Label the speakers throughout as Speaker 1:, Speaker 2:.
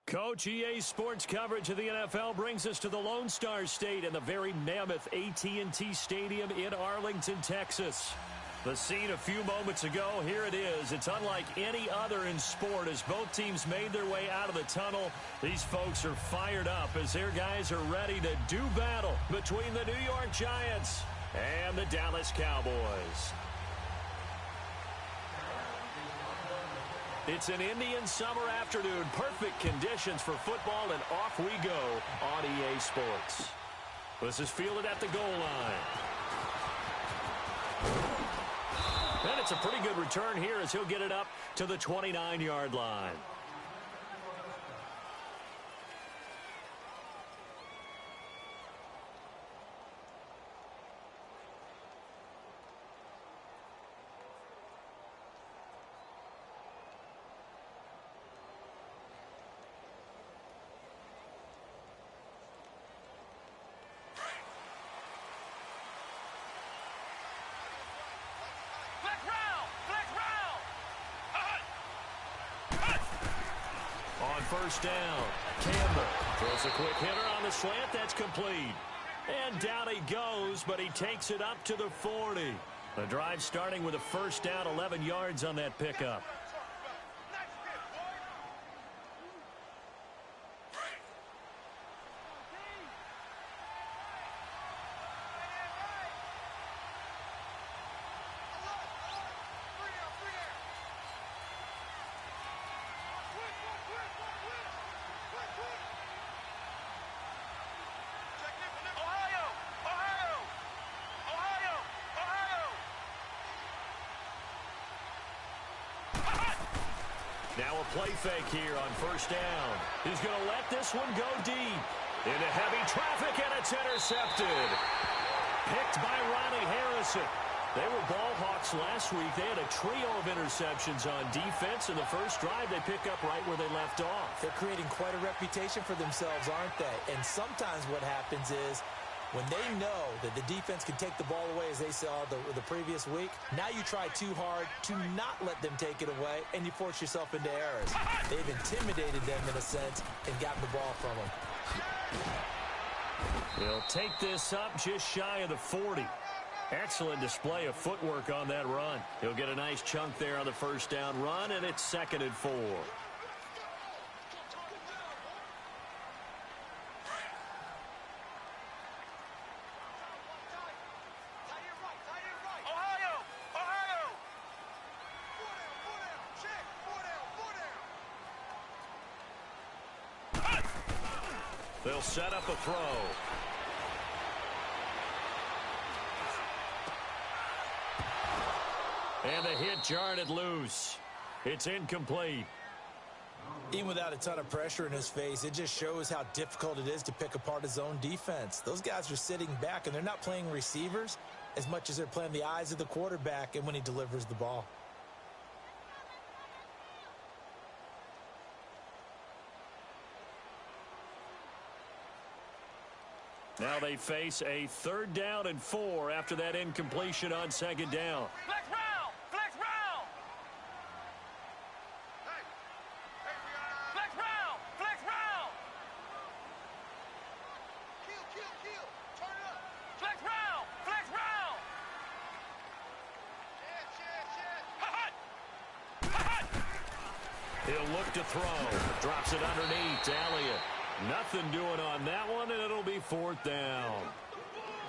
Speaker 1: Coach, EA Sports coverage of the NFL brings us to the Lone Star State and the very mammoth AT&T Stadium in Arlington, Texas. The scene a few moments ago, here it is. It's unlike any other in sport as both teams made their way out of the tunnel. These folks are fired up as their guys are ready to do battle between the New York Giants and the Dallas Cowboys. It's an Indian summer afternoon. Perfect conditions for football, and off we go on EA Sports. This is fielded at the goal line. And it's a pretty good return here as he'll get it up to the 29-yard line. First down. Campbell throws a quick hitter on the slant. That's complete. And down he goes, but he takes it up to the 40. The drive starting with a first down, 11 yards on that pickup. Now a play fake here on first down. He's going to let this one go deep. Into heavy traffic, and it's intercepted. Picked by Ronnie Harrison. They were ball hawks last week. They had a trio of interceptions on defense. In the first drive, they pick up right where they left off.
Speaker 2: They're creating quite a reputation for themselves, aren't they? And sometimes what happens is, when they know that the defense can take the ball away, as they saw the previous week, now you try too hard to not let them take it away, and you force yourself into errors. They've intimidated them in a sense and gotten the ball from them.
Speaker 1: He'll take this up just shy of the 40. Excellent display of footwork on that run. He'll get a nice chunk there on the first down run, and it's 2nd and 4. They'll set up a throw. And the hit jarred it loose. It's incomplete.
Speaker 2: Even without a ton of pressure in his face, it just shows how difficult it is to pick apart his own defense. Those guys are sitting back, and they're not playing receivers as much as they're playing the eyes of the quarterback and when he delivers the ball.
Speaker 1: Now they face a 3rd down and 4 after that incompletion on 2nd down.
Speaker 3: Flex round! Flex round! Flex round! Flex round! Kill! Turn it up! Flex round! Flex round!
Speaker 1: He'll look to throw. Drops it underneath to Elliott. Nothing doing on that one, and it'll be 4th down.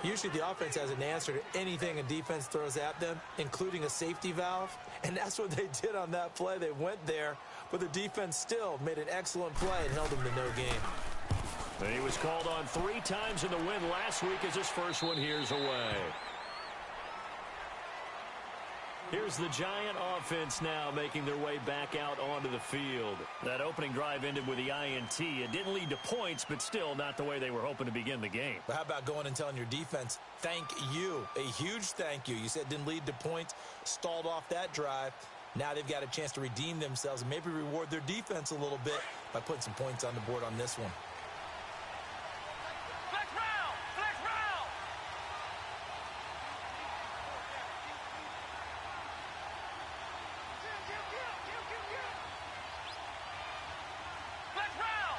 Speaker 2: Usually the offense has an answer to anything a defense throws at them, including a safety valve. And that's what they did on that play. They went there, but the defense still made an excellent play and held them to no gain.
Speaker 1: And he was called on 3 times in the win last week as his first one here's away. Here's the Giant offense now making their way back out onto the field. That opening drive ended with the INT. It didn't lead to points, but still not the way they were hoping to begin the game.
Speaker 2: But how about going and telling your defense, thank you, a huge thank you. You said it didn't lead to points, stalled off that drive. Now they've got a chance to redeem themselves and maybe reward their defense a little bit by putting some points on the board on this one.
Speaker 3: Flex round! Flex round! Flex round!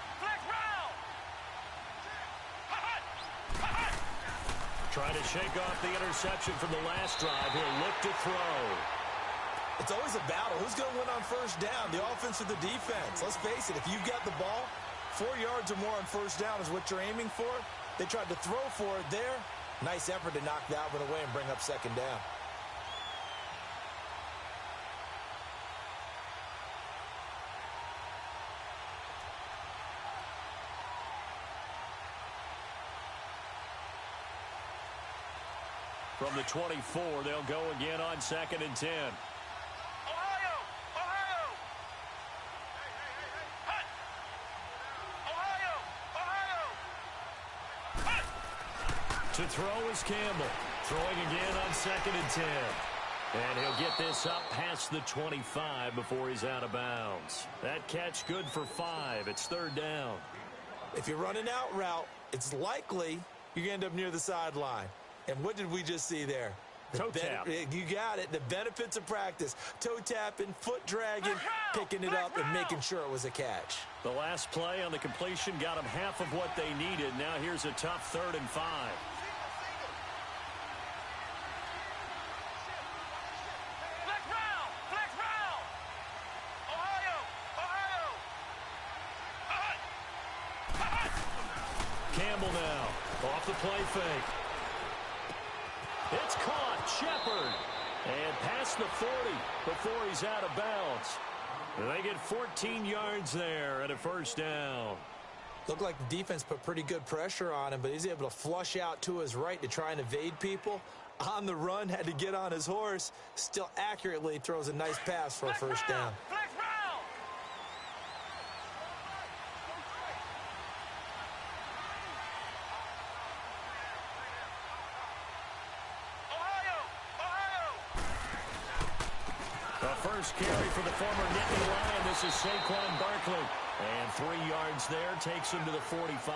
Speaker 1: Trying to shake off the interception from the last drive. He'll look to throw.
Speaker 2: It's always a battle. Who's going to win on first down, the offense or the defense? Let's face it, if you've got the ball, 4 yards or more on first down is what you're aiming for. They tried to throw for it there. Nice effort to knock that one away and bring up second down.
Speaker 1: From the 24, they'll go again on 2nd and 10.
Speaker 3: Ohio! Ohio! Hut! Ohio! Ohio! Hut!
Speaker 1: To throw is Campbell. Throwing again on 2nd and 10. And he'll get this up past the 25 before he's out of bounds. That catch good for 5. It's 3rd down.
Speaker 2: If you're running out route, it's likely you're going to end up near the sideline. And what did we just see there?
Speaker 1: Toe tap.
Speaker 2: You got it. The benefits of practice. Toe tapping, foot dragging, picking it up, and making sure it was a catch.
Speaker 1: The last play on the completion got them half of what they needed. Now here's a tough 3rd and 5.
Speaker 3: Flex round! Flex round! Ohio! Ohio! Hut!
Speaker 1: Campbell now off the play fake. It's caught. Shepard. And past the 40 before he's out of bounds. They get 14 yards there and a 1st down.
Speaker 2: Looked like the defense put pretty good pressure on him, but he's able to flush out to his right to try and evade people. On the run, had to get on his horse. Still accurately throws a nice pass for a 1st down.
Speaker 3: Flex round! Ohio! Ohio!
Speaker 1: The first carry for the former Nittany Lion. This is Saquon Barkley. And 3 yards there takes him to the 45.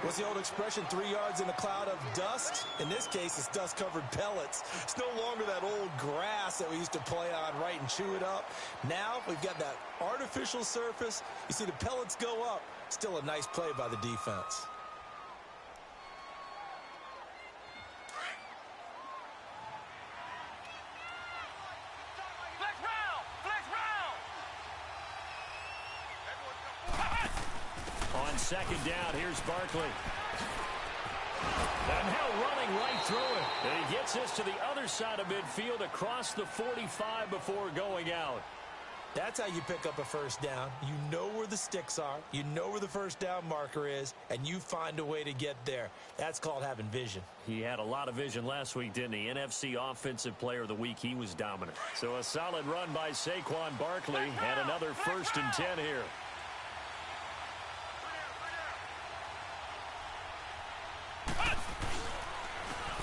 Speaker 2: What's the old expression, 3 yards in a cloud of dust? In this case, it's dust-covered pellets. It's no longer that old grass that we used to play on, right, and chew it up. Now we've got that artificial surface. You see the pellets go up. Still a nice play by the defense.
Speaker 3: Flex round! Flex round!
Speaker 1: On 2nd down, here's Barkley. And now running right through it. And he gets this to the other side of midfield across the 45 before going out.
Speaker 2: That's how you pick up a 1st down. You know where the sticks are. You know where the 1st down marker is, and you find a way to get there. That's called having vision.
Speaker 1: He had a lot of vision last week, didn't he? NFC Offensive Player of the Week. He was dominant. So a solid run by Saquon Barkley and another 1st and 10 here.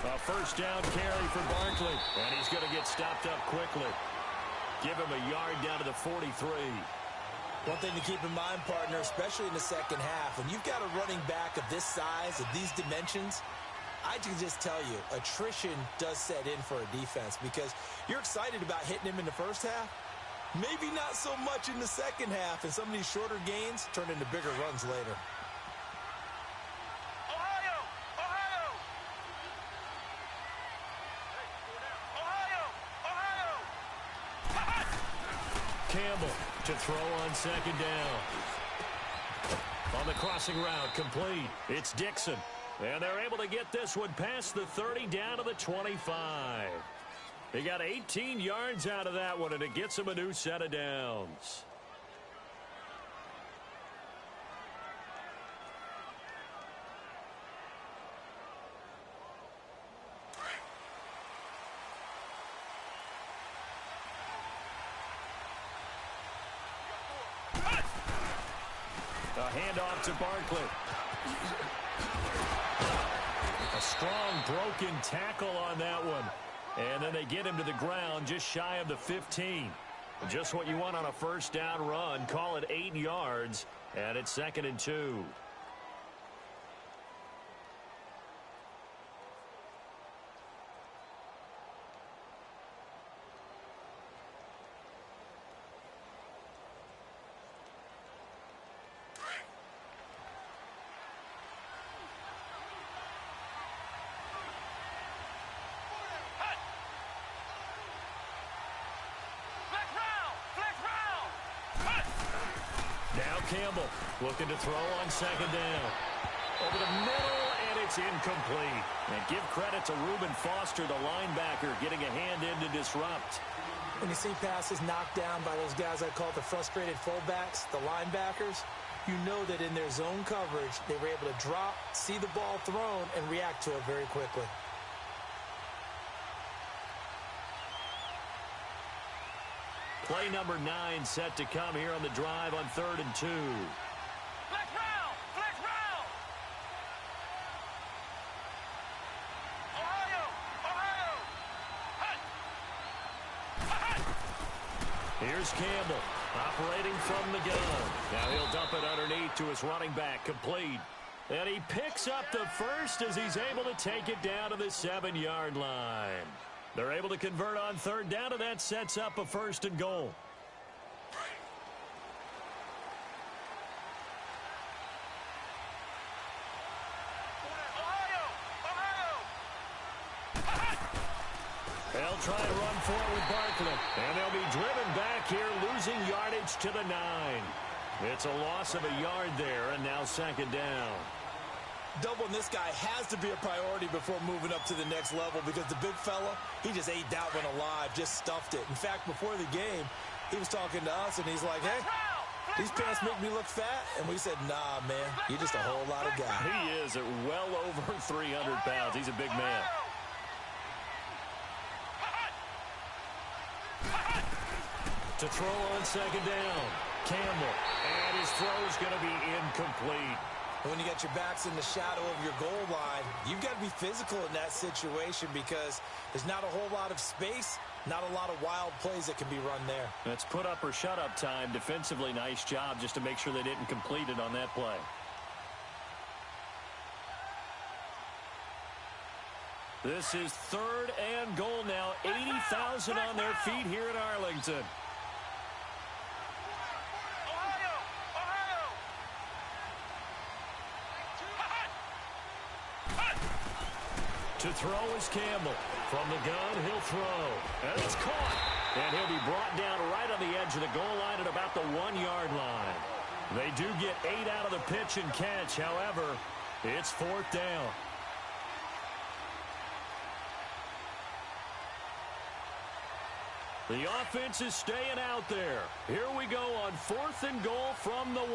Speaker 1: A 1st down carry for Barkley. And he's going to get stopped up quickly. Give him a yard down to the 43.
Speaker 2: One thing to keep in mind, partner, especially in the second half, when you've got a running back of this size, of these dimensions, I can just tell you, attrition does set in for a defense because you're excited about hitting him in the first half. Maybe not so much in the second half, and some of these shorter gains turn into bigger runs later.
Speaker 3: Ohio! Ohio! Ohio! Ohio!
Speaker 1: Campbell to throw on 2nd down. On the crossing route, complete. It's Dixon. And they're able to get this one past the 30 down to the 25. They got 18 yards out of that one, and it gets them a new set of downs. A handoff to Barkley. A strong broken tackle on that one. And then they get him to the ground just shy of the 15. Just what you want on a 1st down run. Call it 8 yards. And it's 2nd and 2. Campbell looking to throw on second down. Over the middle, and it's incomplete. And give credit to Reuben Foster, the linebacker, getting a hand in to disrupt.
Speaker 2: When you see passes knocked down by those guys I call the frustrated fullbacks, the linebackers, you know that in their zone coverage, they were able to drop, see the ball thrown, and react to it very quickly.
Speaker 1: Play number 9 set to come here on the drive on 3rd and 2.
Speaker 3: Flex round! Flex round! Ohio! Ohio! Hut! Hut!
Speaker 1: Here's Campbell operating from the gun. Now he'll dump it underneath to his running back, complete. And he picks up the first as he's able to take it down to the 7-yard line. They're able to convert on 3rd down, and that sets up a 1st and goal.
Speaker 3: Ohio! Ohio!
Speaker 1: They'll try to run forward with Barkley. And they'll be driven back here, losing yardage to the 9. It's a loss of a yard there, and now 2nd down.
Speaker 2: Doubling this guy has to be a priority before moving up to the next level because the big fella, he just ate that one alive, just stuffed it. In fact, before the game, he was talking to us, and he's like, hey, these pants make me look fat. And we said, nah, man, you're just a whole lot of guy.
Speaker 1: He is at well over 300 pounds. He's a big man. To throw on 2nd down, Campbell. And his throw's going to be incomplete.
Speaker 2: When you got your backs in the shadow of your goal line, you've got to be physical in that situation because there's not a whole lot of space, not a lot of wild plays that can be run there.
Speaker 1: That's put up or shut up time. Defensively, nice job just to make sure they didn't complete it on that play. This is 3rd and goal now. 80,000 on their feet here in Arlington. To throw is Campbell. From the gun, he'll throw. And it's caught. And he'll be brought down right on the edge of the goal line at about the 1-yard line. They do get 8 out of the pitch and catch. However, it's 4th down. The offense is staying out there. Here we go on 4th and goal from the 1.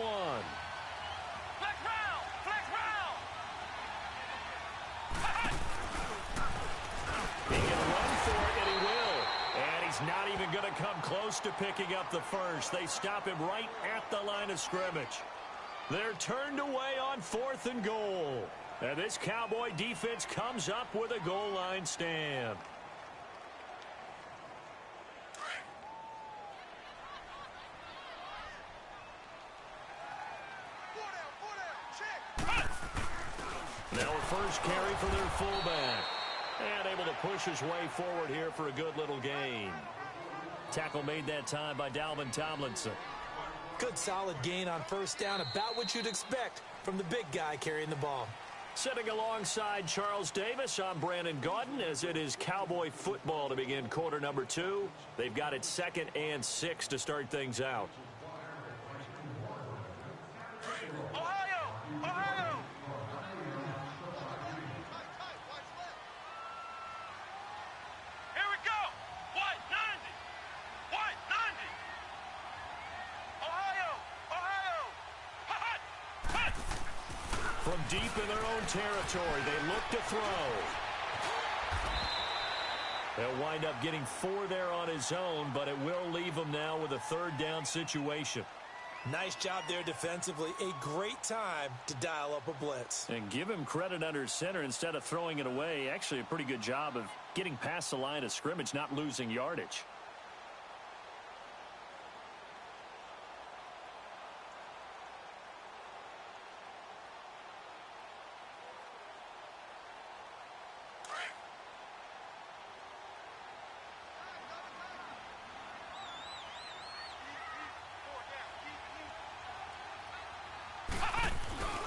Speaker 3: Flex round! Flex round!
Speaker 1: He can run for it, and he will. And he's not even going to come close to picking up the first. They stop him right at the line of scrimmage. They're turned away on 4th and goal. And this Cowboy defense comes up with a goal line stand. Now a first carry for their fullback. And able to push his way forward here for a good little gain. Tackle made that time by Dalvin Tomlinson.
Speaker 2: Good solid gain on 1st down, about what you'd expect from the big guy carrying the ball.
Speaker 1: Sitting alongside Charles Davis, I'm Brandon Gaudin, as it is Cowboy football to begin quarter number 2. They've got it 2nd and 6 to start things out.
Speaker 3: Ohio! Ohio! Here we go! White 90! White 90! Ohio! Ohio! Hut! Hut!
Speaker 1: From deep in their own territory, they look to throw. They'll wind up getting 4 there on his own, but it will leave him now with a 3rd down situation.
Speaker 2: Nice job there defensively. A great time to dial up a blitz.
Speaker 1: And give him credit under center instead of throwing it away. Actually, a pretty good job of getting past the line of scrimmage, not losing yardage.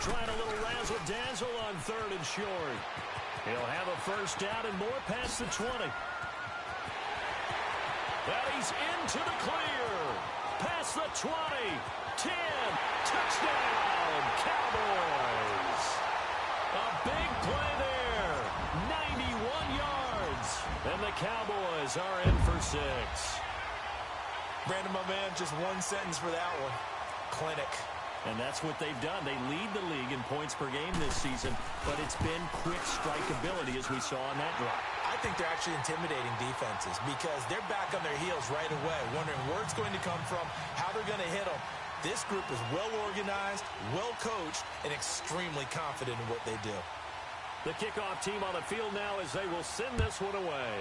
Speaker 1: Trying a little razzle-dazzle on 3rd and short. He'll have a first down and more past the 20. And he's into the clear. Past the 20. 10. Touchdown, Cowboys. A big play there. 91 yards. And the Cowboys are in for 6.
Speaker 2: Brandon, my man, just one sentence for that one. Clinic.
Speaker 1: And that's what they've done. They lead the league in points per game this season, but it's been quick strikeability as we saw on that drive.
Speaker 2: I think they're actually intimidating defenses because they're back on their heels right away, wondering where it's going to come from, how they're going to hit them. This group is well organized, well coached, and extremely confident in what they do.
Speaker 1: The kickoff team on the field now as they will send this one away.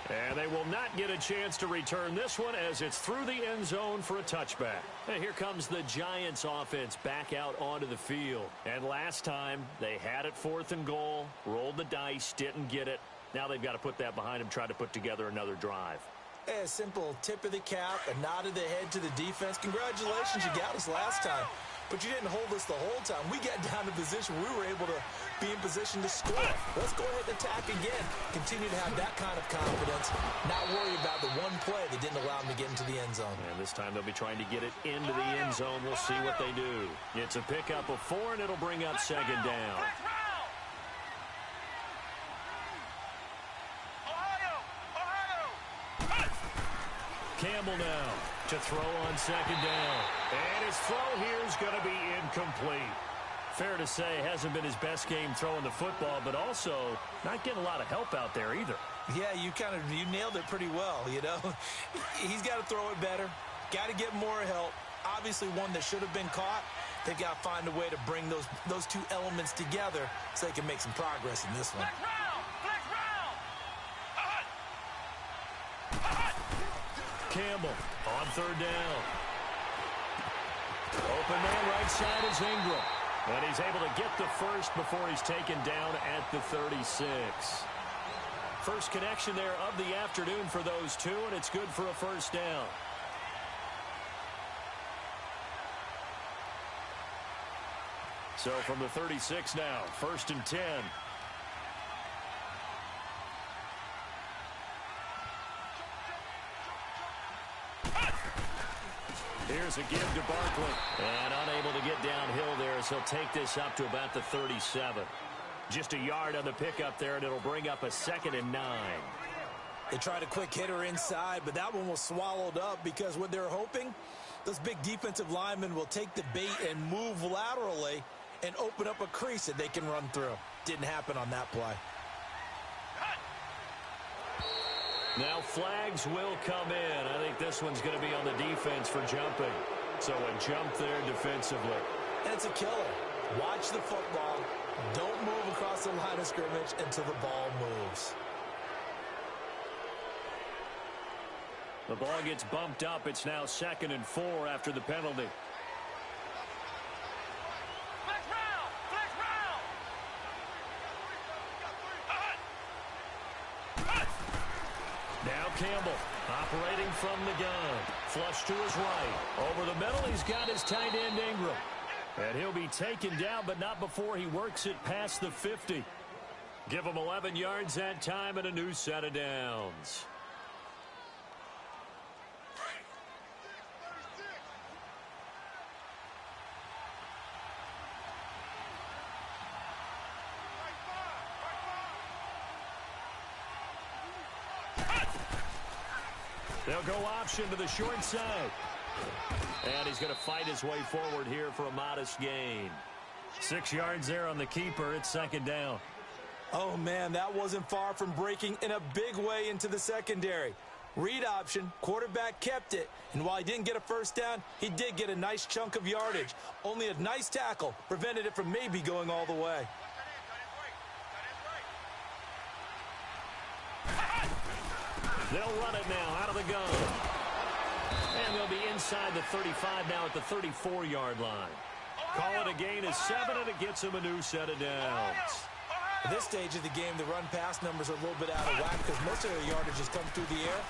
Speaker 1: And they will not get a chance to return this one as it's through the end zone for a touchback. And here comes the Giants offense back out onto the field. And last time they had it 4th and goal, rolled the dice, didn't get it. Now they've got to put that behind them, try to put together another drive.
Speaker 2: A simple tip of the cap, a nod of the head to the defense. Congratulations, you got us last time. But you didn't hold us the whole time. We got down to position we were able to be in position to score. Let's go ahead and attack again. Continue to have that kind of confidence. Not worry about the one play that didn't allow them to get into the end zone.
Speaker 1: And this time they'll be trying to get it into the end zone. We'll see what they do. It's a pickup of 4, and it'll bring up 2nd down. Campbell now to throw on 2nd down. And his throw here is going to be incomplete. Fair to say, hasn't been his best game throwing the football, but also not getting a lot of help out there either.
Speaker 2: Yeah, you nailed it pretty well, you know. He's got to throw it better. Got to get more help. Obviously one that should have been caught. They've got to find a way to bring those two elements together so they can make some progress in this one.
Speaker 1: Campbell on 3rd down. Open man right side is Ingram. And he's able to get the first before he's taken down at the 36. First connection there of the afternoon for those two, and it's good for a 1st down. So from the 36 now, 1st and 10. Here's a give to Barkley. And unable to get downhill there as he'll take this up to about the 37. Just a yard on the pickup there, and it'll bring up a 2nd and 9.
Speaker 2: They tried a quick hitter inside, but that one was swallowed up because what they're hoping, those big defensive linemen will take the bait and move laterally and open up a crease that they can run through. Didn't happen on that play.
Speaker 1: Now flags will come in. I think this one's going to be on the defense for jumping. So a jump there defensively.
Speaker 2: And it's a killer. Watch the football. Don't move across the line of scrimmage until the ball moves.
Speaker 1: The ball gets bumped up. It's now 2nd and 4 after the penalty. Now Campbell operating from the gun. Flush to his right. Over the middle, he's got his tight end Ingram. And he'll be taken down, but not before he works it past the 50. Give him 11 yards that time and a new set of downs. They'll go option to the short side. And he's going to fight his way forward here for a modest gain. 6 yards there on the keeper. It's 2nd down.
Speaker 2: Oh, man, that wasn't far from breaking in a big way into the secondary. Read option, quarterback kept it. And while he didn't get a 1st down, he did get a nice chunk of yardage. Only a nice tackle prevented it from maybe going all the way.
Speaker 1: They'll run it now out of the gun. And they'll be inside the 35 now at the 34-yard line. Call it a gain of 7, and it gets them a new set of downs.
Speaker 2: At this stage of the game, the run-pass numbers are a little bit out of whack because most of their yardage has come through the air.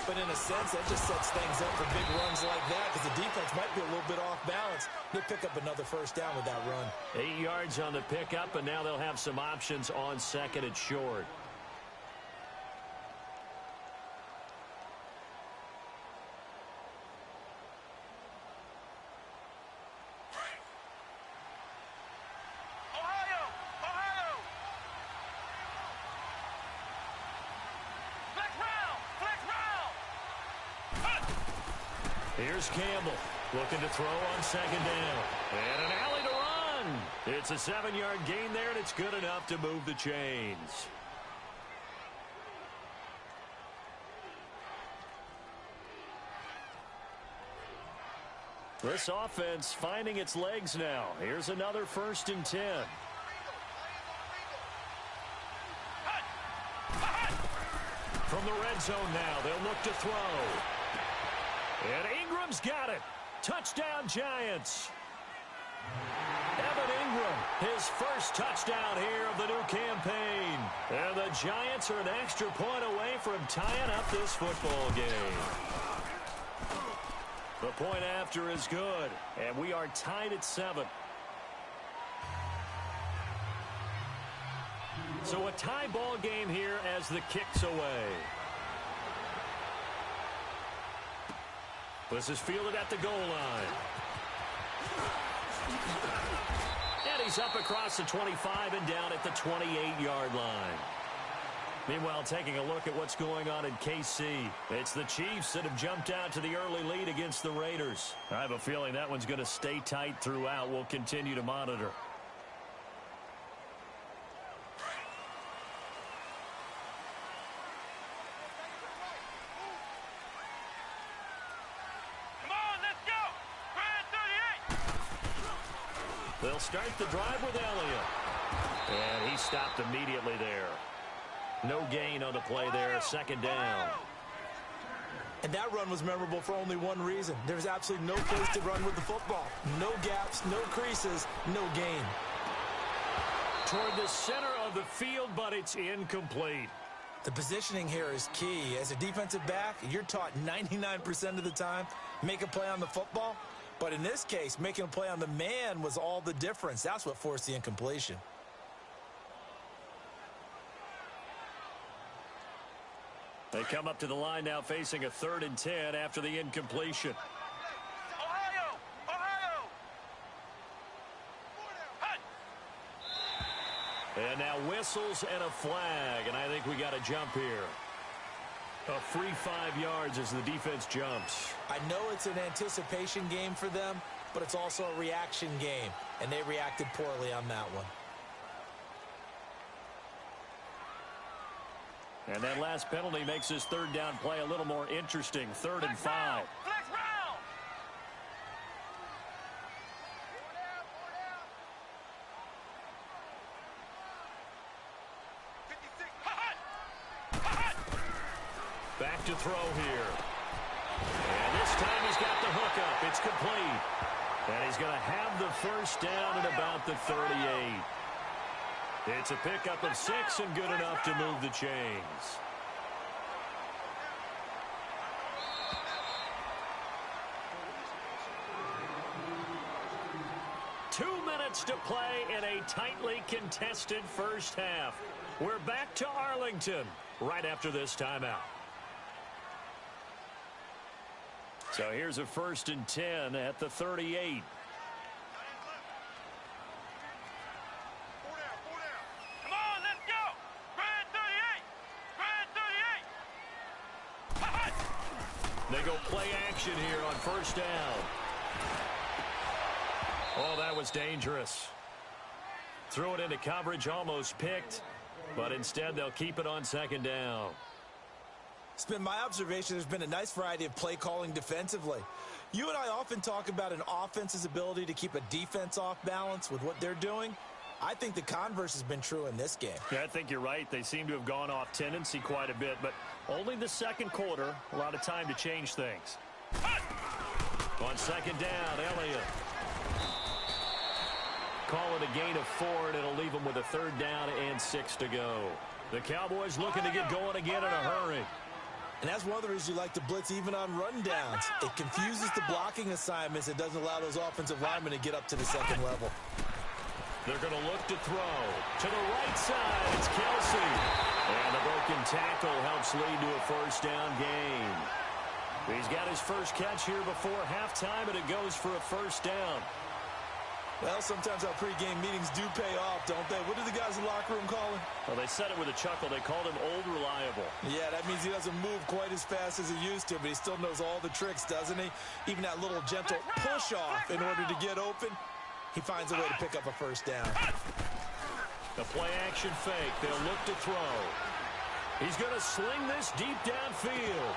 Speaker 2: But in a sense, that just sets things up for big runs like that because the defense might be a little bit off balance. They'll pick up another 1st down with that run.
Speaker 1: 8 yards on the pickup, and now they'll have some options on 2nd and short. Here's Campbell looking to throw on second down. And an alley to run. It's a 7-yard gain there, and it's good enough to move the chains. This offense finding its legs now. Here's another 1st and 10. From the red zone now, they'll look to throw. And Ingram's got it. Touchdown, Giants. Evan Ingram, his first touchdown here of the new campaign. And the Giants are an extra point away from tying up this football game. The point after is good, and we are tied at 7. So a tie ball game here as the kick's away. This is fielded at the goal line. And he's up across the 25 and down at the 28-yard line. Meanwhile, taking a look at what's going on in KC. It's the Chiefs that have jumped out to the early lead against the Raiders. I have a feeling that one's going to stay tight throughout. We'll continue to monitor. They'll start the drive with Elliott. And he stopped immediately there. No gain on the play there, 2nd down.
Speaker 2: And that run was memorable for only one reason. There's absolutely no place to run with the football. No gaps, no creases, no gain.
Speaker 1: Toward the center of the field, but it's incomplete.
Speaker 2: The positioning here is key. As a defensive back, you're taught 99% of the time, make a play on the football. But in this case, making a play on the man was all the difference. That's what forced the incompletion.
Speaker 1: They come up to the line now facing a 3rd and 10 after the incompletion.
Speaker 3: Ohio! Ohio!
Speaker 1: And now whistles and a flag, and I think we got a jump here. A free 5 yards as the defense jumps.
Speaker 2: I know it's an anticipation game for them, but it's also a reaction game, and they reacted poorly on that one.
Speaker 1: And that last penalty makes his 3rd down play a little more interesting. 3rd and 5.
Speaker 3: Flex round!
Speaker 1: Back to throw here. And this time he's got the hook up. It's complete. And he's going to have the 1st down at about the 38. It's a pickup of 6 and good enough to move the chains. Two minutes to play in a tightly contested first half. We're back to Arlington right after this timeout. So here's a 1st and 10 at the 38.
Speaker 3: Come on, let's go! Grand 38! Grand 38!
Speaker 1: They go play action here on 1st down. Oh, that was dangerous. Threw it into coverage, almost picked, but instead they'll keep it on 2nd down.
Speaker 2: It's been my observation there's been a nice variety of play calling defensively. You and I often talk about an offense's ability to keep a defense off balance with what they're doing. I think the converse has been true in this game.
Speaker 1: Yeah, I think you're right. They seem to have gone off tendency quite a bit, but only the 2nd quarter, a lot of time to change things. On 2nd down, Elliott. Call it a gain of 4, and it'll leave them with a 3rd down and 6 to go. The Cowboys looking to get going again in a hurry.
Speaker 2: And that's one of the reasons you like to blitz even on rundowns. It confuses the blocking assignments. It doesn't allow those offensive linemen to get up to the 2nd level.
Speaker 1: They're going to look to throw. To the right side, it's Kelsey. And the broken tackle helps lead to a 1st down gain. He's got his first catch here before halftime, and it goes for a 1st down.
Speaker 2: Well, sometimes our pregame meetings do pay off, don't they? What do the guys in the locker room call him?
Speaker 1: Well, they said it with a chuckle. They called him Old Reliable.
Speaker 2: Yeah, that means he doesn't move quite as fast as he used to, but he still knows all the tricks, doesn't he? Even that little gentle push-off in order to get open, he finds a way to pick up a first down.
Speaker 1: The play-action fake. They'll look to throw. He's going to sling this deep downfield.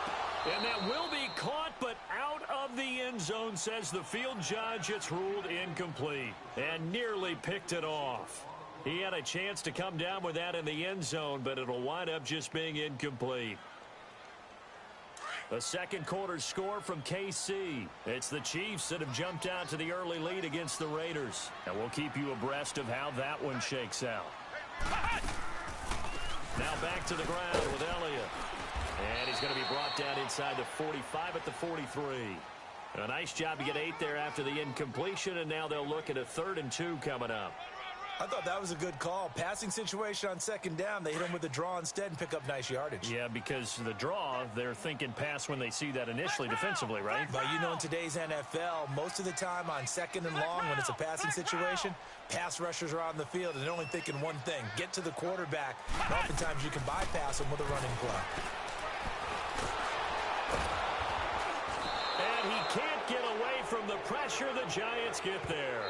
Speaker 1: And that will be caught, but out of the end zone, says the field judge. It's ruled incomplete and nearly picked it off. He had a chance to come down with that in the end zone, but it'll wind up just being incomplete. The second quarter score from KC. It's the Chiefs that have jumped out to the early lead against the Raiders. And we'll keep you abreast of how that one shakes out. Now back to the ground with Elliott. And he's going to be brought down inside the 45 at the 43. A nice job to get 8 there after the incompletion, and now they'll look at a 3rd and 2 coming up.
Speaker 2: I thought that was a good call. Passing situation on second down. They hit him with the draw instead and pick up nice yardage.
Speaker 1: Yeah, because the draw, they're thinking pass when they see that initially defensively, right?
Speaker 2: But you know, in today's NFL, most of the time on second and long, when it's a passing situation, pass rushers are on the field, and they're only thinking one thing: get to the quarterback. And oftentimes you can bypass them with a running play.
Speaker 1: And he can't get away from the pressure. The Giants get there.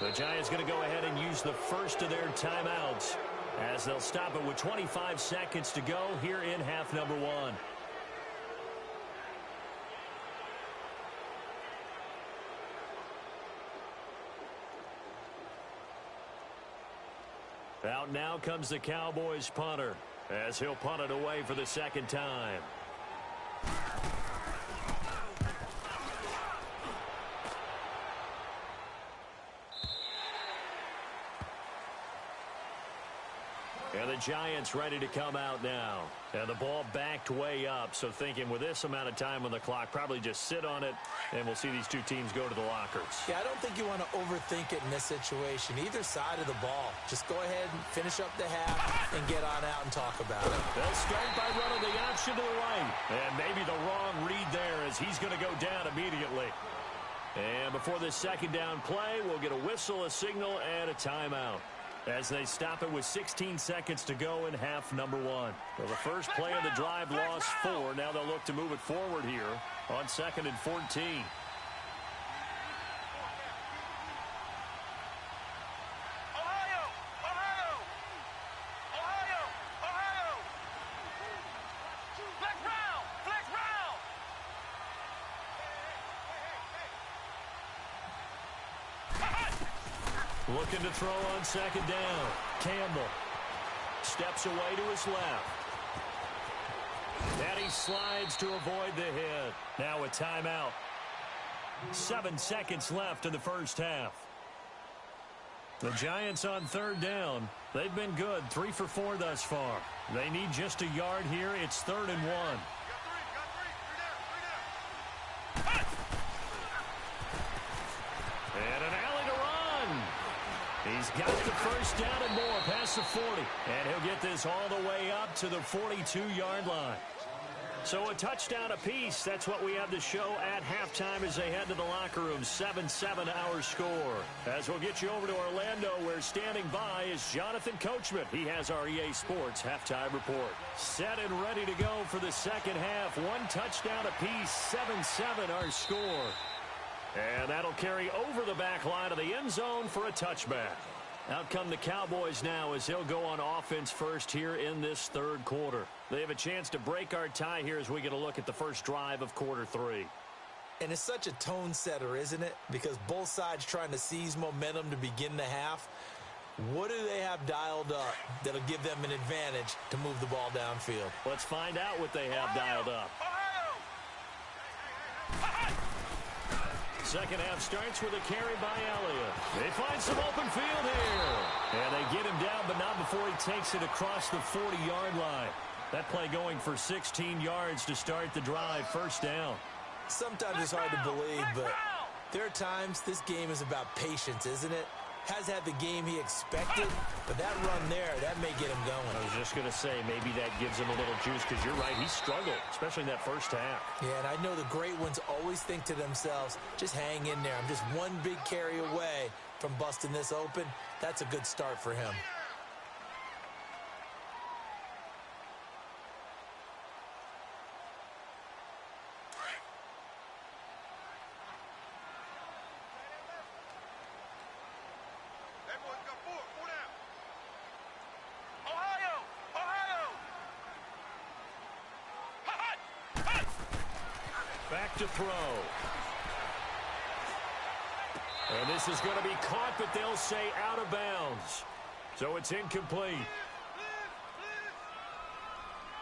Speaker 1: The Giants going to go ahead and use the first of their timeouts as they'll stop it with 25 seconds to go here in half number 1. Out now comes the Cowboys punter as he'll punt it away for the second time. And the Giants ready to come out now. And the ball backed way up, so thinking with this amount of time on the clock, probably just sit on it, and we'll see these two teams go to the lockers.
Speaker 2: Yeah, I don't think you want to overthink it in this situation. Either side of the ball. Just go ahead and finish up the half and get on out and talk about it.
Speaker 1: They'll start by running the option to the right. And maybe the wrong read there as he's going to go down immediately. And before this second down play, we'll get a whistle, a signal, and a timeout as they stop it with 16 seconds to go in half number 1. Well, the first play of the drive lost 4. Now they'll look to move it forward here on 2nd and 14.
Speaker 3: Ohio! Ohio! Ohio! Ohio! Flex round! Flex round!
Speaker 1: Looking to throw on second down. Campbell steps away to his left. And he slides to avoid the hit. Now a timeout. 7 seconds left in the first half. The Giants on 3rd down. They've been good, 3 for 4 thus far. They need just a yard here. It's 3rd and 1. And an alley to run. He's got the first down and more past the 40. And he'll get this all the way up to the 42-yard line. So a touchdown apiece. That's what we have to show at halftime as they head to the locker room. 7-7 our score. As we'll get you over to Orlando, where standing by is Jonathan Coachman. He has our EA Sports halftime report. Set and ready to go for the second half. 1 touchdown apiece. 7-7 our score. And that'll carry over the back line of the end zone for a touchback. Out come the Cowboys now as they'll go on offense first here in this 3rd quarter. They have a chance to break our tie here as we get a look at the first drive of quarter 3.
Speaker 2: And it's such a tone setter, isn't it? Because both sides trying to seize momentum to begin the half. What do they have dialed up that'll give them an advantage to move the ball downfield?
Speaker 1: Let's find out what they have dialed up. Second half starts with a carry by Elliott. They find some open field here. And they get him down, but not before he takes it across the 40-yard line. That play going for 16 yards to start the drive. First down.
Speaker 2: Sometimes it's hard to believe, but there are times this game is about patience, isn't it? has had the game he expected, but that run there, that may get him going.
Speaker 1: I was just going to say, maybe that gives him a little juice, because you're right, he struggled, especially in that first half.
Speaker 2: Yeah, and I know the great ones always think to themselves, just hang in there. I'm just one big carry away from busting this open. That's a good start for him.
Speaker 1: Back to throw. And this is going to be caught, but they'll say out of bounds. So it's incomplete.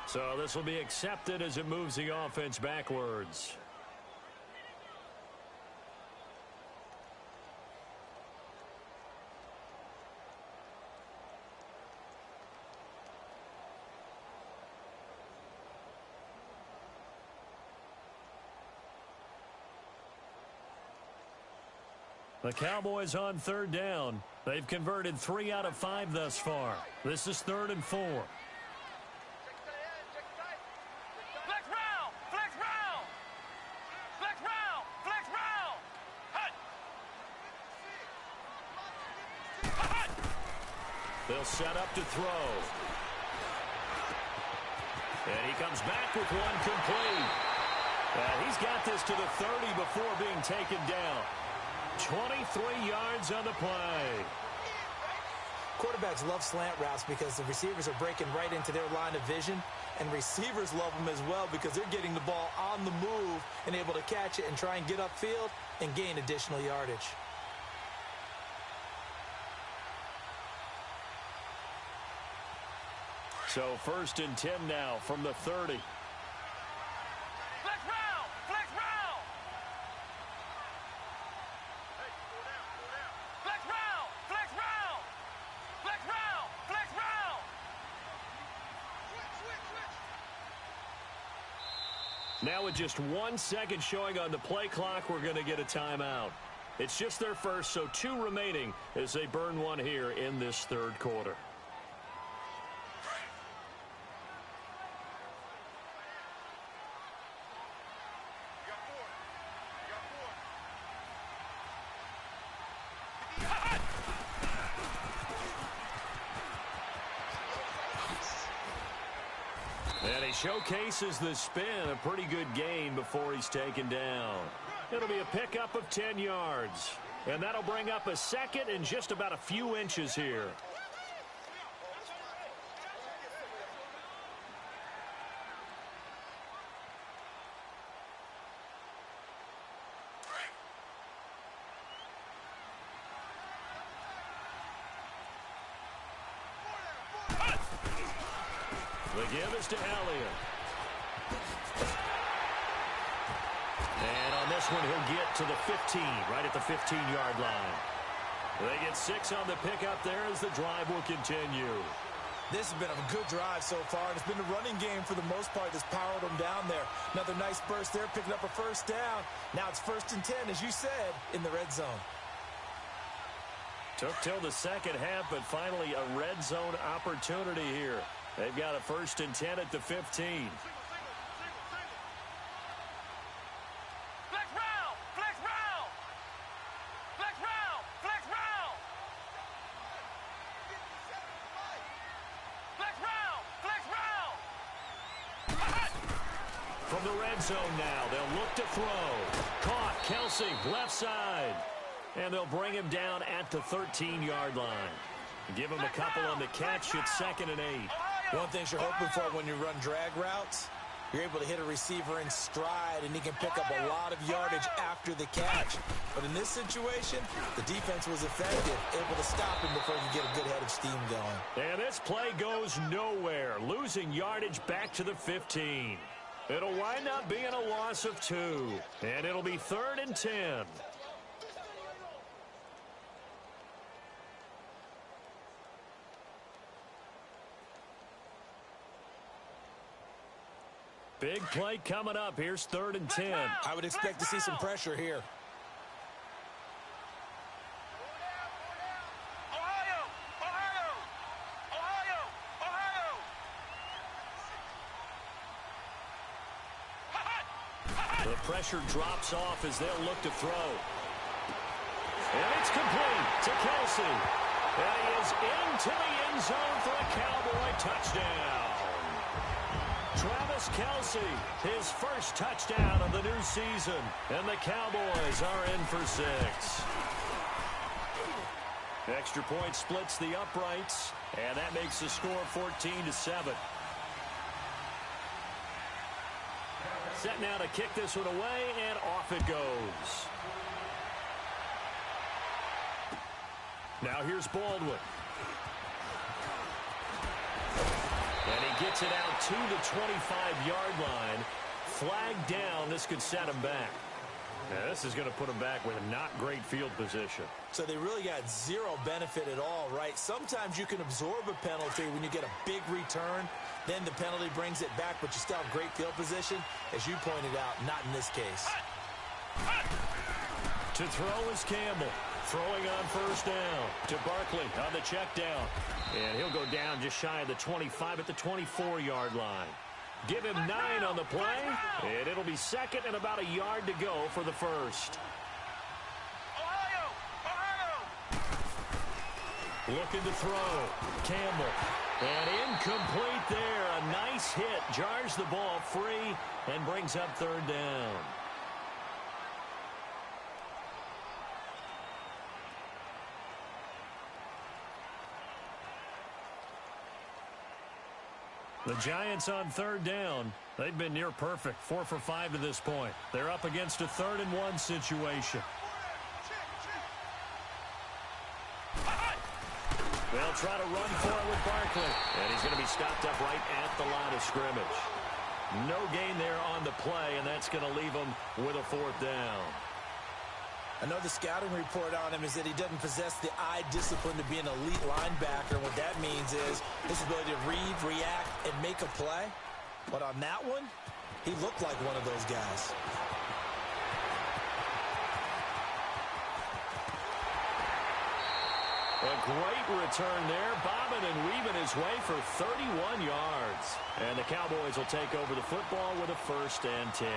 Speaker 1: So this will be accepted as it moves the offense backwards. The Cowboys on third down. They've converted 3 out of 5 thus far. This is 3rd and 4.
Speaker 3: Flex round! Flex round! Flex round! Flex round! Hut!
Speaker 1: They'll set up to throw. And he comes back with one complete. He's got this to the 30 before being taken down. 23 yards on the play.
Speaker 2: Quarterbacks love slant routes because the receivers are breaking right into their line of vision, and receivers love them as well because they're getting the ball on the move and able to catch it and try and get upfield and gain additional yardage.
Speaker 1: So 1st and 10 now from the 30.
Speaker 3: Flex round! Flex round! Flex round! Flex round! Flex round! Flex round!
Speaker 1: Now with just 1 second showing on the play clock, we're going to get a timeout. It's just their first, so 2 remaining as they burn one here in this 3rd quarter. And he showcases the spin, a pretty good gain before he's taken down. It'll be a pickup of 10 yards. And that'll bring up a 2nd and just about a few inches here. The give is to Elliott. And on this one, he'll get to the 15, right at the 15-yard line. They get 6 on the pickup there as the drive will continue.
Speaker 2: This has been a good drive so far, and it's been the running game for the most part that's powered them down there. Another nice burst there, picking up a 1st down. Now it's 1st and 10, as you said, in the red zone.
Speaker 1: Took till the 2nd half, but finally a red zone opportunity here. They've got a 1st and 10 at the 15.
Speaker 3: Flex round! Flex round! Flex round! Flex round! Flex round! Flex round!
Speaker 1: From the red zone now, they'll look to throw. Caught, Kelsey, left side. And they'll bring him down at the 13-yard line. Give him a couple on the catch. It's 2nd and 8.
Speaker 2: One thing you're hoping for when you run drag routes, you're able to hit a receiver in stride, and he can pick up a lot of yardage after the catch. But in this situation, the defense was effective, able to stop him before you get a good head of steam going.
Speaker 1: And this play goes nowhere, losing yardage back to the 15. It'll wind up being a loss of 2, and it'll be 3rd and 10. Big play coming up. Here's 3rd and 10.
Speaker 2: I would expect to see some pressure here.
Speaker 1: pressure drops off as they'll look to throw. And it's complete to Kelsey. And he is into the end zone for a Cowboy touchdown. Travis Kelsey, his first touchdown of the new season. And the Cowboys are in for 6. Extra point splits the uprights, and that makes the score 14-7. Set now to kick this one away, and off it goes. Now here's Baldwin. And he gets it out to the 25-yard line. Flag down. This could set him back. Now, this is going to put him back with not great field position. So they really got zero benefit at all, right? Sometimes you can absorb a penalty when you get a big return. Then the penalty brings it back, but you still have great field position. As you pointed out, not in this case. To throw is Campbell. Throwing on first down to Barkley on the check down. And he'll go down just shy of the 25 at the 24-yard line. Give him 9 on the play, and it'll be second and about a yard to go for the first. Looking to throw. Campbell. And incomplete there. A nice hit. Jars the ball free and brings up third down. The Giants on third down. They've been near perfect. 4 for 5 to this point. They're up against a 3rd and 1 situation. They'll try to run for it with Barkley. And he's going to be stopped up right at the line of scrimmage. No gain there on the play, and that's going to leave him with a 4th down. I know the scouting report on him is that he doesn't possess the eye discipline to be an elite linebacker. And what that means is his ability to read, react, and make a play. But on that one, he looked like one of those guys. A great return there, bobbing and weaving his way for 31 yards. And the Cowboys will take over the football with a 1st and 10.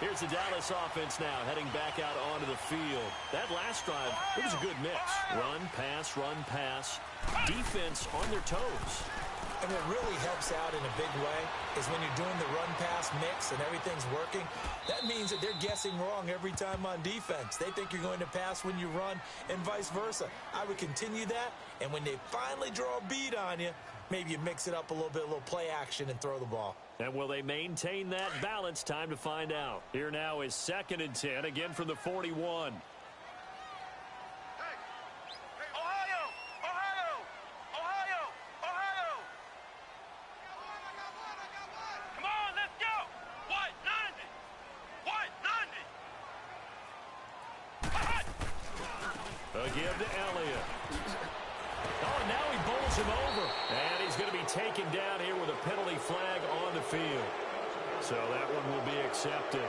Speaker 1: Here's the Dallas offense now, heading back out onto the field. That last drive, it was a good mix. Run, pass. Defense on their toes. And what really helps out in a big way is when you're doing the run-pass mix and everything's working, that means that they're guessing wrong every time on defense. They think you're going to pass when you run and vice versa. I would continue that, and when they finally draw a bead on you, maybe you mix it up a little bit, a little play action, and throw the ball. And will they maintain that balance? Time to find out. Here now is 2nd and 10, again from the 41. A give to Elliott. Oh, and now he bowls him over. And he's going to be taken down here with a penalty flag on the field. So that one will be accepted.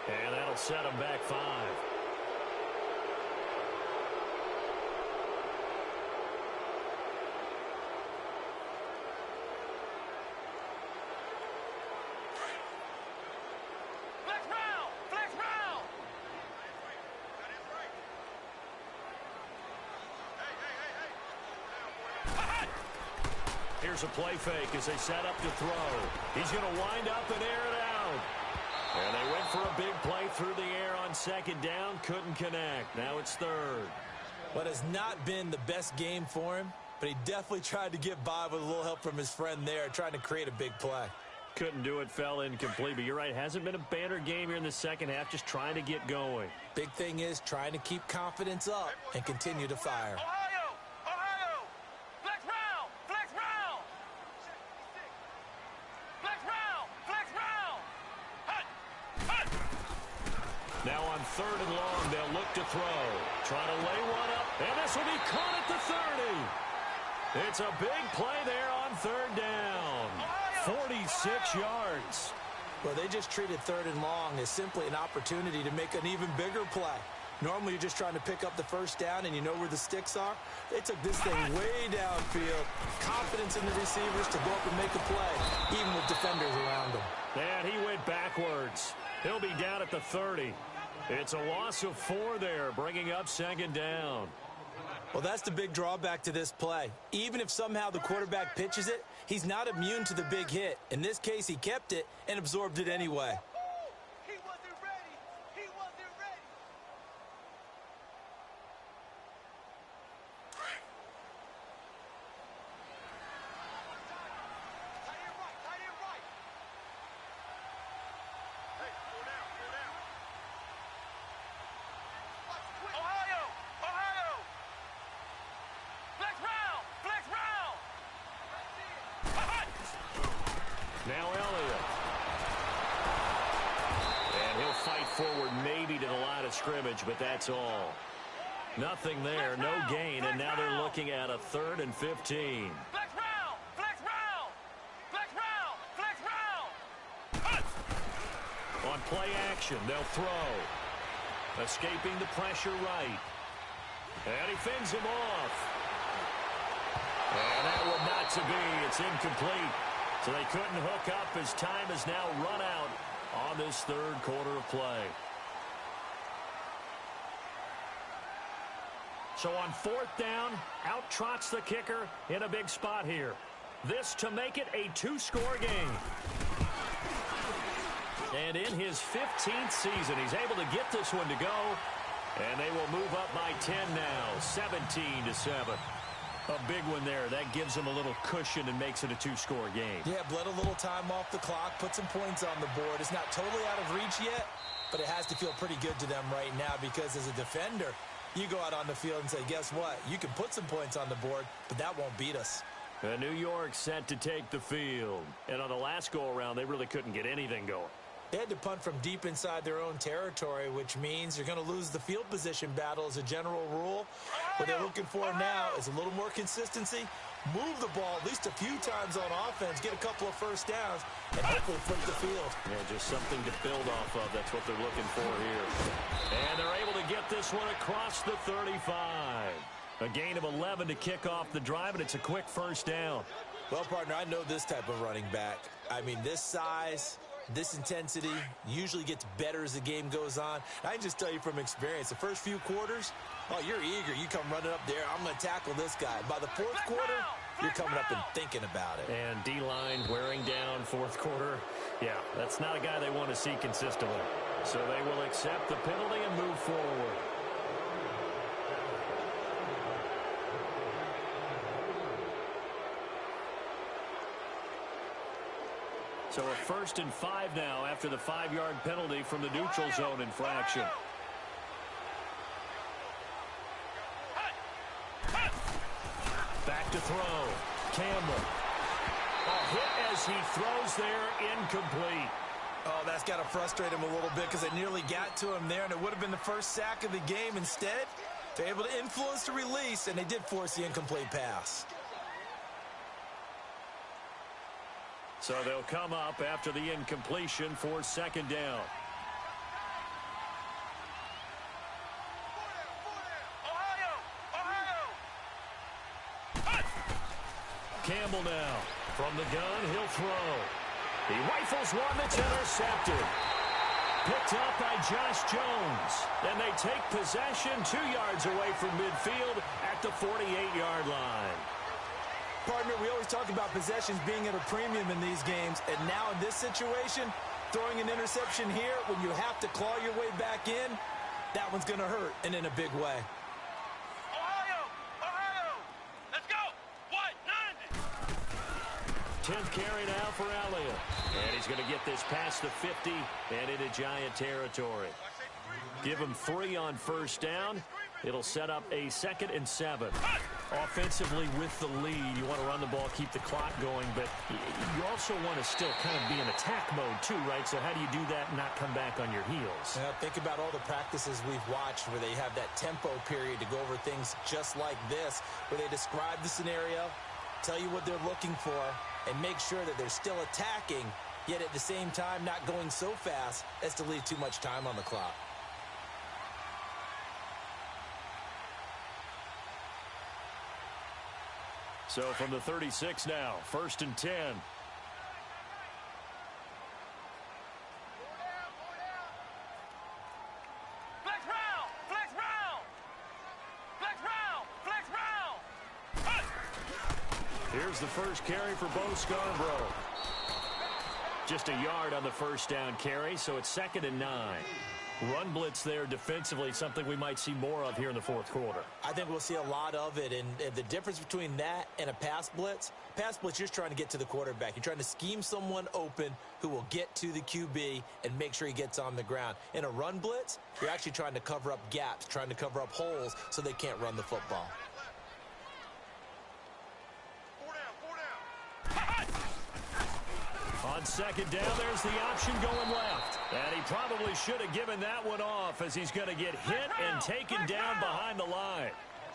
Speaker 1: And that'll set them back 5.
Speaker 3: Flex round!
Speaker 1: Here's a play fake as they set up to throw. He's going to wind up and air it out. And they went for a big play through the air on 2nd down. Couldn't connect. Now it's 3rd.
Speaker 2: What has not been the best game for him, but he definitely tried to get by with a little help from his friend there, trying to create a big play.
Speaker 1: Couldn't do it, fell incomplete, but you're right, hasn't been a banner game here in the second half, just trying to get going.
Speaker 2: Big thing is trying to keep confidence up and continue to fire.
Speaker 3: Ohio! Flex round! Flex round! Flex round! Flex round! Hut! Hut!
Speaker 1: Now on 3rd and long, they'll look to throw. Trying to lay one up, and this will be caught at the 30. It's a big play there on 3rd down. 46 yards.
Speaker 2: Well, they just treated 3rd and long as simply an opportunity to make an even bigger play. Normally, you're just trying to pick up the first down, and you know where the sticks are. They took this thing way downfield. Confidence in the receivers to go up and make a play, even with defenders around them.
Speaker 1: And he went backwards. He'll be down at the 30. It's a loss of 4 there, bringing up 2nd down.
Speaker 2: Well, that's the big drawback to this play. Even if somehow the quarterback pitches it, he's not immune to the big hit. In this case, he kept it and absorbed it anyway.
Speaker 3: He wasn't ready! He wasn't ready! Tight end right! Tight end right! Hey, slow down! Slow down! Ohio! Ohio! Flex round! Flex round!
Speaker 1: Now Elliott. And he'll fight forward maybe to the line of scrimmage, but that's all. Nothing there, no gain, and now they're looking at a 3rd and 15.
Speaker 3: Flex round! Flex round! Flex round! Flex round!
Speaker 1: On play action, they'll throw. Escaping the pressure right. And he fends him off. And that one not to be. It's incomplete. So they couldn't hook up as time is now run out on this 3rd quarter of play. So on 4th down, out trots the kicker in a big spot here. This to make it a 2-score game. And in his 15th season, he's able to get this one to go. And they will move up by 10 now, 17-7. A big one there. That gives them a little cushion and makes it a 2-score game.
Speaker 2: Yeah, bled a little time off the clock, put some points on the board. It's not totally out of reach yet, but it has to feel pretty good to them right now because as a defender, you go out on the field and say, guess what? You can put some points on the board, but that won't beat us.
Speaker 1: And New York set to take the field. And on the last go-around, they really couldn't get anything going.
Speaker 2: They had to punt from deep inside their own territory, which means you're going to lose the field position battle as a general rule. What they're looking for now is a little more consistency, move the ball at least a few times on offense, get a couple of first downs, and hopefully flip the field.
Speaker 1: Yeah, just something to build off of. That's what they're looking for here. And they're able to get this one across the 35. A gain of 11 to kick off the drive, and it's a quick first down.
Speaker 2: Well, partner, I know this type of running back. I mean, this size, this intensity usually gets better as the game goes on. I can just tell you from experience, the first few quarters, oh, you're eager. You come running up there, I'm going to tackle this guy. By the 4th quarter, you're coming up and thinking about it.
Speaker 1: And D-line wearing down 4th quarter. Yeah, that's not a guy they want to see consistently. So they will accept the penalty and move forward. So a 1st and 5 now after the 5-yard penalty from the neutral zone infraction. Back to throw. Campbell. A hit as he throws there, incomplete.
Speaker 2: Oh, that's got to frustrate him a little bit because they nearly got to him there, and it would have been the first sack of the game. Instead, they're able to influence the release, and they did force the incomplete pass.
Speaker 1: So they'll come up after the incompletion for 2nd down. Campbell now. From the gun, he'll throw. He rifles one that's intercepted. Picked up by Josh Jones. And they take possession 2 yards away from midfield at the 48-yard line.
Speaker 2: Partner, we always talk about possessions being at a premium in these games. And now in this situation, throwing an interception here when you have to claw your way back in, that one's going to hurt and in a big way.
Speaker 1: 10th carry now for Elliott. And he's going to get this past the 50 and into Giant territory. Give him 3 on first down. It'll set up a 2nd and 7. Offensively with the lead, you want to run the ball, keep the clock going, but you also want to still kind of be in attack mode too, right? So how do you do that and not come back on your heels?
Speaker 2: Yeah, think about all the practices we've watched where they have that tempo period to go over things just like this, where they describe the scenario, tell you what they're looking for, and make sure that they're still attacking, yet at the same time not going so fast as to leave too much time on the clock.
Speaker 1: So from the 36 now, 1st and 10.
Speaker 3: Flex round! Flex round! Flex round! Flex round!
Speaker 1: Here's the first carry for Bo Scarborough. Just a yard on the first down carry, so it's 2nd and 9. Run blitz there defensively, something we might see more of here in the 4th quarter.
Speaker 2: I think we'll see a lot of it, and the difference between that and a pass blitz, you're just trying to get to the quarterback. You're trying to scheme someone open who will get to the QB and make sure he gets on the ground. In a run blitz, you're actually trying to cover up gaps, trying to cover up holes so they can't run the football.
Speaker 1: On 2nd down, there's the option going left. And he probably should have given that one off as he's going to get hit and taken down behind the line.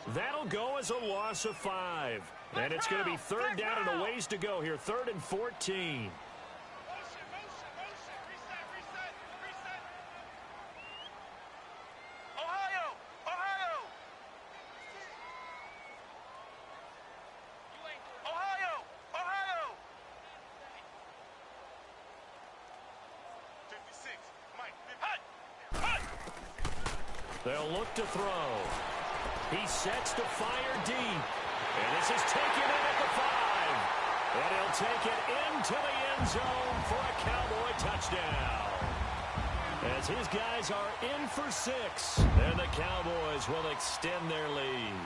Speaker 1: That'll go as a loss of 5. And it's going to be 3rd down and a ways to go here, 3rd and 14. They'll look to throw. He sets to fire deep. And this is taken in at the 5. And he'll take it into the end zone for a Cowboy touchdown. As his guys are in for 6. And the Cowboys will extend their lead.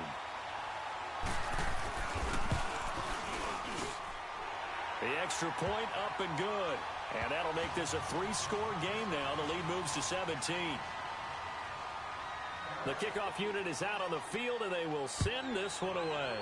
Speaker 1: The extra point up and good. And that'll make this a 3-score game now. The lead moves to 17. The kickoff unit is out on the field, and they will send this one away.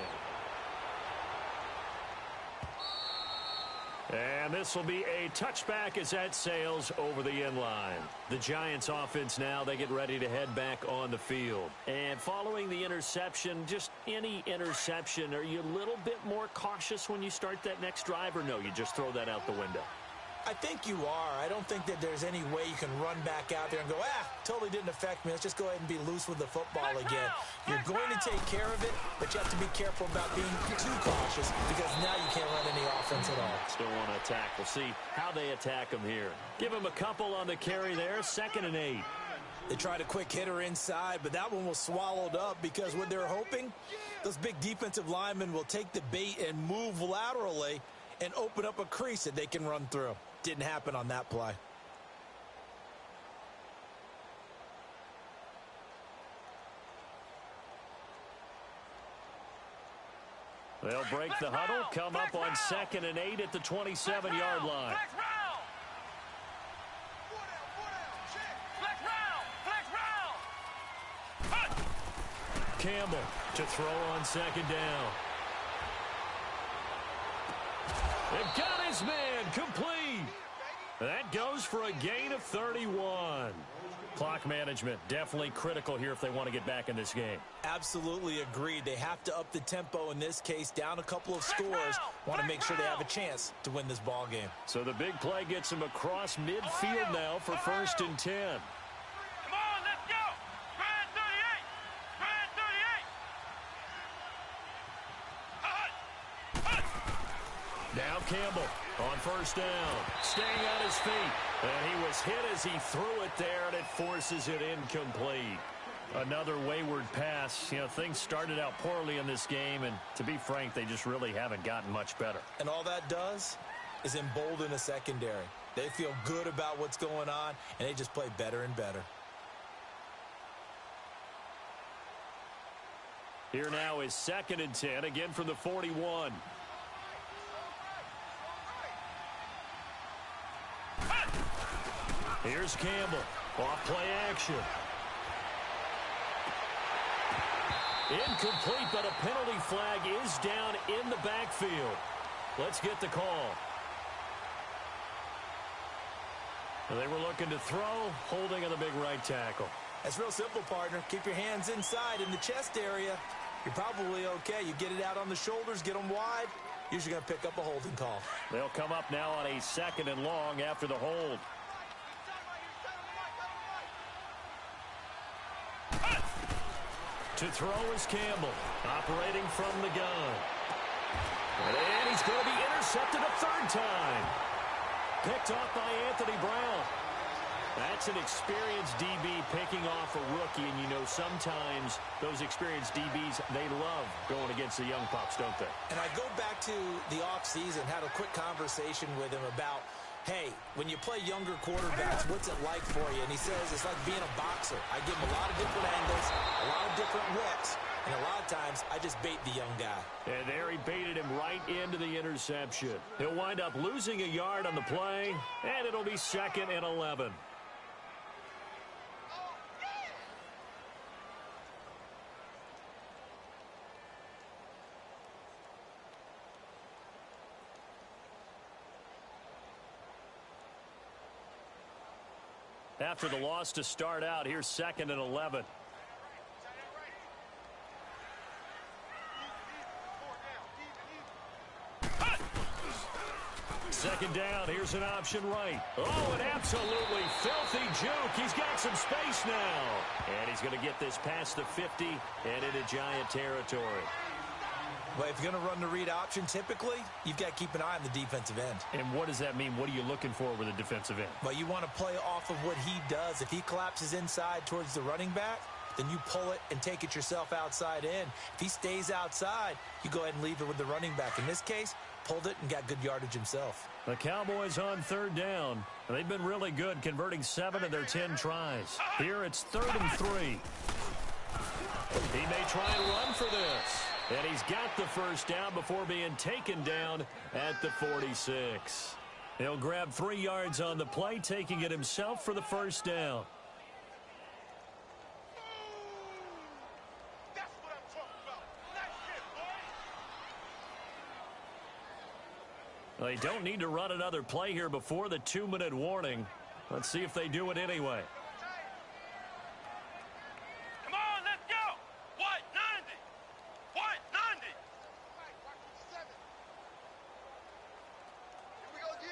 Speaker 1: And this will be a touchback as that sails over the end line. The Giants offense now, they get ready to head back on the field. And following the interception, just any interception, are you a little bit more cautious when you start that next drive, or no, you just throw that out the window?
Speaker 2: I think you are. I don't think that there's any way you can run back out there and go, totally didn't affect me. Let's just go ahead and be loose with the football again. You're going to take care of it, but you have to be careful about being too cautious because now you can't run any offense at all.
Speaker 1: Still want to attack. We'll see how they attack them here. Give them a couple on the carry there, 2nd and 8.
Speaker 2: They tried a quick hitter inside, but that one was swallowed up because what they're hoping, those big defensive linemen will take the bait and move laterally and open up a crease that they can run through. Didn't happen on that play.
Speaker 1: They'll break the huddle, come up on 2nd and 8 at the 27-yard line. Campbell to throw on 2nd down. They've got his man complete. That goes for a gain of 31. Clock management definitely critical here if they want to get back in this game.
Speaker 2: Absolutely agreed. They have to up the tempo in this case, down a couple of scores. Want to make sure they have a chance to win this ball game.
Speaker 1: So the big play gets them across midfield now for 1st and 10.
Speaker 3: Come on, let's go! Grand 38! Grand 38!
Speaker 1: Now Campbell on 1st down, staying on his feet. And he was hit as he threw it there, and it forces it incomplete. Another wayward pass. You know, things started out poorly in this game, and to be frank, they just really haven't gotten much better.
Speaker 2: And all that does is embolden a secondary. They feel good about what's going on, and they just play better and better.
Speaker 1: Here now is 2nd and 10, again from the 41. Here's Campbell. Off play action. Incomplete, but a penalty flag is down in the backfield. Let's get the call. They were looking to throw, holding on the big right tackle.
Speaker 2: That's real simple, partner. Keep your hands inside in the chest area. You're probably okay. You get it out on the shoulders, get them wide. Usually going to pick up a holding call.
Speaker 1: They'll come up now on a 2nd and long after the hold. To throw is Campbell, operating from the gun. And he's going to be intercepted a 3rd time. Picked off by Anthony Brown. That's an experienced DB picking off a rookie, and you know sometimes those experienced DBs, they love going against the young pups, don't they?
Speaker 2: And I go back to the offseason, had a quick conversation with him about, hey, when you play younger quarterbacks, what's it like for you? And he says it's like being a boxer. I give him a lot of different angles, a lot of different looks, and a lot of times I just bait the young guy.
Speaker 1: And there he baited him right into the interception. He'll wind up losing a yard on the play, and it'll be 2nd and 11. After the loss to start out, here's 2nd and 11. 2nd down, here's an option right. Oh, an absolutely filthy juke. He's got some space now. And he's going to get this past the 50 and into Giant territory.
Speaker 2: But if you're going to run the read option, typically, you've got to keep an eye on the defensive end.
Speaker 1: And what does that mean? What are you looking for with a defensive end?
Speaker 2: Well, you want to play off of what he does. If he collapses inside towards the running back, then you pull it and take it yourself outside in. If he stays outside, you go ahead and leave it with the running back. In this case, pulled it and got good yardage himself.
Speaker 1: The Cowboys on 3rd down. They've been really good, converting 7 of their 10 tries. Here it's 3rd and 3. He may try and run for this. And he's got the 1st down before being taken down at the 46. He'll grab 3 yards on the play, taking it himself for the 1st down.
Speaker 3: That's what I'm talking about. Nice hit, boy.
Speaker 1: They don't need to run another play here before the 2-minute warning. Let's see if they do it anyway.
Speaker 3: Come on, let's go. What? 90. What? 90. Here we go, G.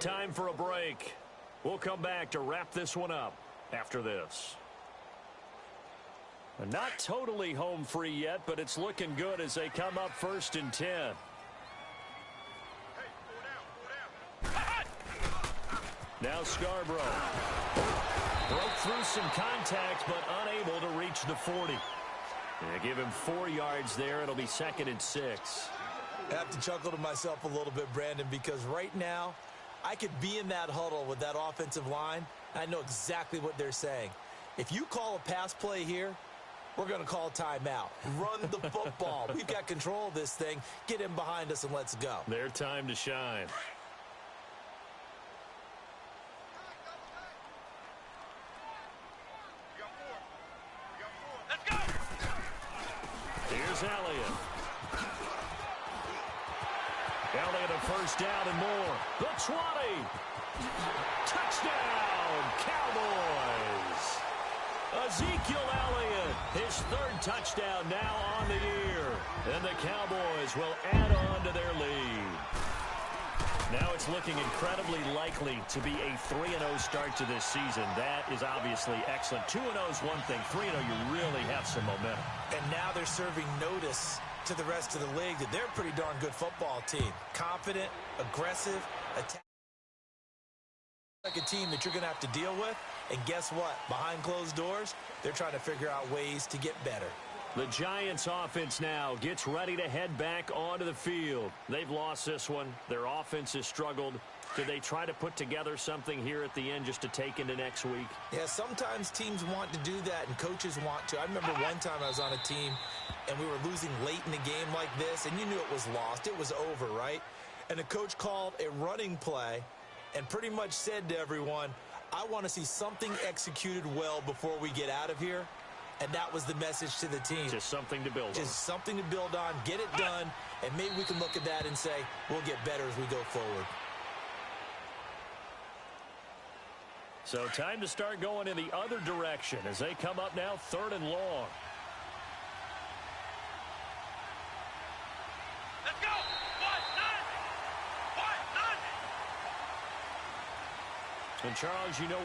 Speaker 1: Time for a break. We'll come back to wrap this one up after this. Not totally home free yet, but it's looking good as they come up 1st and 10.
Speaker 3: Hey, pull down.
Speaker 1: Now Scarborough. Broke through some contact, but unable to reach the 40. They give him 4 yards there. It'll be 2nd and 6.
Speaker 2: I have to chuckle to myself a little bit, Brandon, because right now I could be in that huddle with that offensive line. I know exactly what they're saying. If you call a pass play here, we're going to call timeout. Run the football. We've got control of this thing. Get in behind us and let's go.
Speaker 1: Their time to shine.
Speaker 3: Let's go.
Speaker 1: Here's Elliott. Elliott a 1st down and more. The 20. Touchdown, Cowboys. Ezekiel Elliott, his 3rd touchdown now on the year. And the Cowboys will add on to their lead. Now it's looking incredibly likely to be a 3-0 start to this season. That is obviously excellent. 2-0 is one thing. 3-0, you really have some momentum.
Speaker 2: And now they're serving notice to the rest of the league that they're a pretty darn good football team. Confident, aggressive, like a team that you're going to have to deal with. And guess what? Behind closed doors, they're trying to figure out ways to get better.
Speaker 1: The Giants offense now gets ready to head back onto the field. They've lost this one. Their offense has struggled. Do they try to put together something here at the end just to take into next week?
Speaker 2: Yeah, sometimes teams want to do that and coaches want to. I remember one time I was on a team and we were losing late in the game like this, and you knew it was lost. It was over, right? And the coach called a running play and pretty much said to everyone, I want to see something executed well before we get out of here. And that was the message to the team.
Speaker 1: Just something to build on.
Speaker 2: Just something to build on, get it done, and maybe we can look at that and say, we'll get better as we go forward.
Speaker 1: So time to start going in the other direction as they come up now 3rd and long.
Speaker 3: Let's go. 1-0. 1-0.
Speaker 1: And Charles, you know